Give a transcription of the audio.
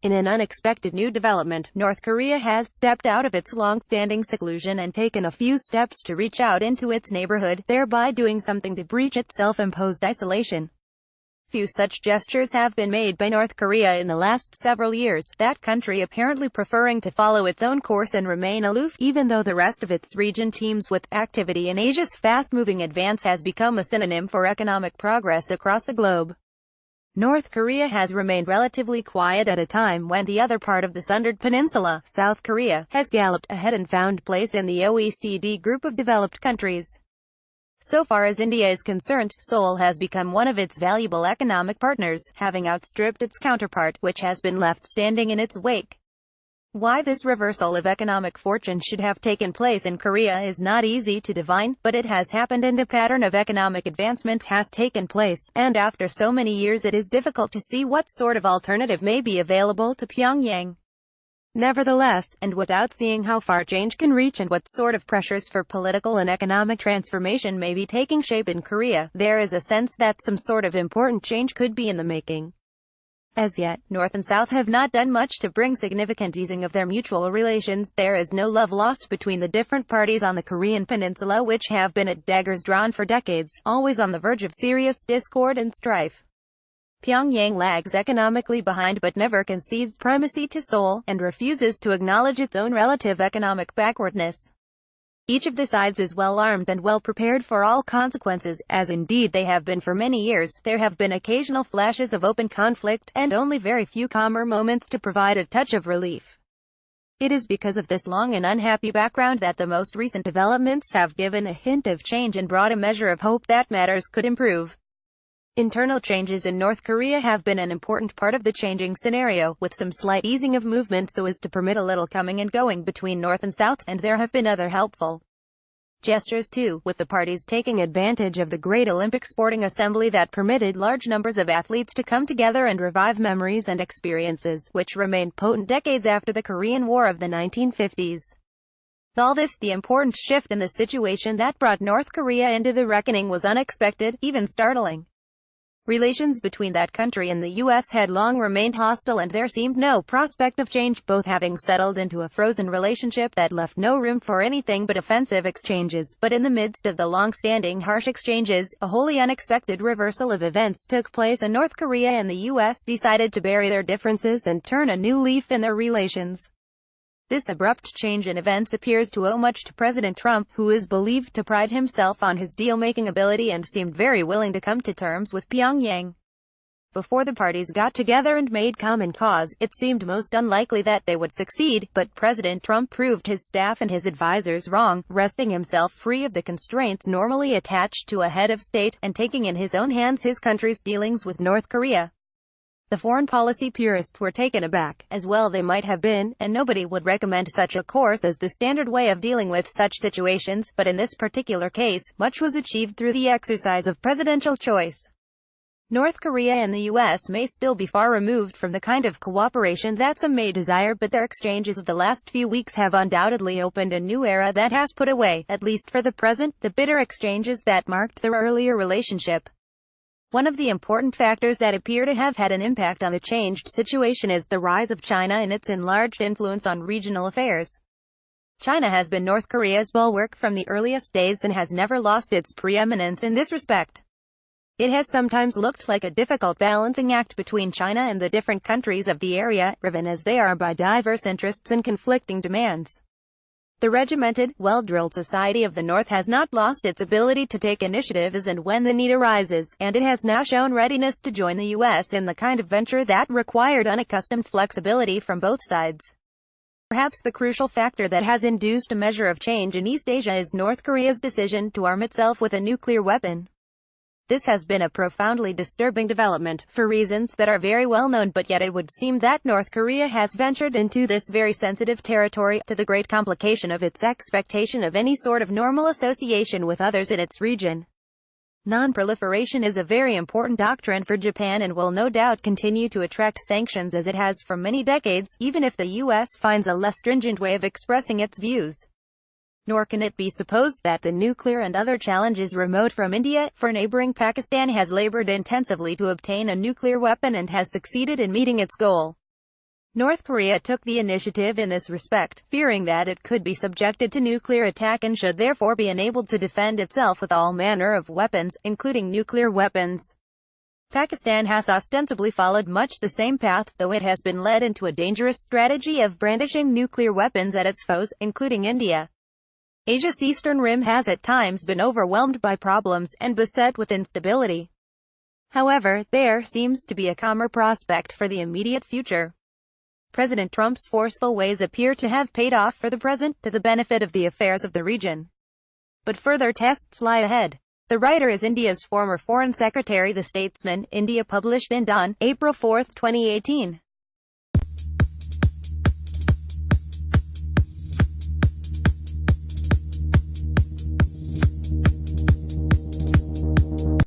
In an unexpected new development, North Korea has stepped out of its long-standing seclusion and taken a few steps to reach out into its neighborhood, thereby doing something to breach its self-imposed isolation. Few such gestures have been made by North Korea in the last several years, that country apparently preferring to follow its own course and remain aloof, even though the rest of its region teems with activity, and Asia's fast-moving advance has become a synonym for economic progress across the globe. North Korea has remained relatively quiet at a time when the other part of the sundered peninsula, South Korea, has galloped ahead and found place in the OECD group of developed countries. So far as India is concerned, Seoul has become one of its valuable economic partners, having outstripped its counterpart, which has been left standing in its wake. Why this reversal of economic fortune should have taken place in Korea is not easy to divine, but it has happened and a pattern of economic advancement has taken place, and after so many years it is difficult to see what sort of alternative may be available to Pyongyang. Nevertheless, and without seeing how far change can reach and what sort of pressures for political and economic transformation may be taking shape in Korea, there is a sense that some sort of important change could be in the making. As yet, North and South have not done much to bring significant easing of their mutual relations. There is no love lost between the different parties on the Korean peninsula, which have been at daggers drawn for decades, always on the verge of serious discord and strife. Pyongyang lags economically behind but never concedes primacy to Seoul, and refuses to acknowledge its own relative economic backwardness. Each of the sides is well armed and well prepared for all consequences, as indeed they have been for many years. There have been occasional flashes of open conflict, and only very few calmer moments to provide a touch of relief. It is because of this long and unhappy background that the most recent developments have given a hint of change and brought a measure of hope that matters could improve. Internal changes in North Korea have been an important part of the changing scenario, with some slight easing of movement so as to permit a little coming and going between North and South, and there have been other helpful gestures too, with the parties taking advantage of the Great Olympic Sporting Assembly that permitted large numbers of athletes to come together and revive memories and experiences, which remained potent decades after the Korean War of the 1950s. All this, the important shift in the situation that brought North Korea into the reckoning, was unexpected, even startling. Relations between that country and the U.S. had long remained hostile, and there seemed no prospect of change, both having settled into a frozen relationship that left no room for anything but offensive exchanges. But in the midst of the long-standing harsh exchanges, a wholly unexpected reversal of events took place, and North Korea and the U.S. decided to bury their differences and turn a new leaf in their relations. This abrupt change in events appears to owe much to President Trump, who is believed to pride himself on his deal-making ability and seemed very willing to come to terms with Pyongyang. Before the parties got together and made common cause, it seemed most unlikely that they would succeed, but President Trump proved his staff and his advisors wrong, wresting himself free of the constraints normally attached to a head of state, and taking in his own hands his country's dealings with North Korea. The foreign policy purists were taken aback, as well they might have been, and nobody would recommend such a course as the standard way of dealing with such situations, but in this particular case, much was achieved through the exercise of presidential choice. North Korea and the U.S. may still be far removed from the kind of cooperation that some may desire, but their exchanges of the last few weeks have undoubtedly opened a new era that has put away, at least for the present, the bitter exchanges that marked their earlier relationship. One of the important factors that appear to have had an impact on the changed situation is the rise of China and its enlarged influence on regional affairs. China has been North Korea's bulwark from the earliest days and has never lost its preeminence in this respect. It has sometimes looked like a difficult balancing act between China and the different countries of the area, driven as they are by diverse interests and conflicting demands. The regimented, well-drilled society of the North has not lost its ability to take initiative as and when the need arises, and it has now shown readiness to join the U.S. in the kind of venture that required unaccustomed flexibility from both sides. Perhaps the crucial factor that has induced a measure of change in East Asia is North Korea's decision to arm itself with a nuclear weapon. This has been a profoundly disturbing development, for reasons that are very well known, but yet it would seem that North Korea has ventured into this very sensitive territory, to the great complication of its expectation of any sort of normal association with others in its region. Non-proliferation is a very important doctrine for Japan and will no doubt continue to attract sanctions as it has for many decades, even if the U.S. finds a less stringent way of expressing its views. Nor can it be supposed that the nuclear and other challenges remote from India, for neighboring Pakistan has labored intensively to obtain a nuclear weapon and has succeeded in meeting its goal. North Korea took the initiative in this respect, fearing that it could be subjected to nuclear attack and should therefore be enabled to defend itself with all manner of weapons, including nuclear weapons. Pakistan has ostensibly followed much the same path, though it has been led into a dangerous strategy of brandishing nuclear weapons at its foes, including India. Asia's eastern rim has at times been overwhelmed by problems and beset with instability. However, there seems to be a calmer prospect for the immediate future. President Trump's forceful ways appear to have paid off for the present, to the benefit of the affairs of the region. But further tests lie ahead. The writer is India's former Foreign Secretary. The Statesman, India, published in Dawn, April 4, 2018.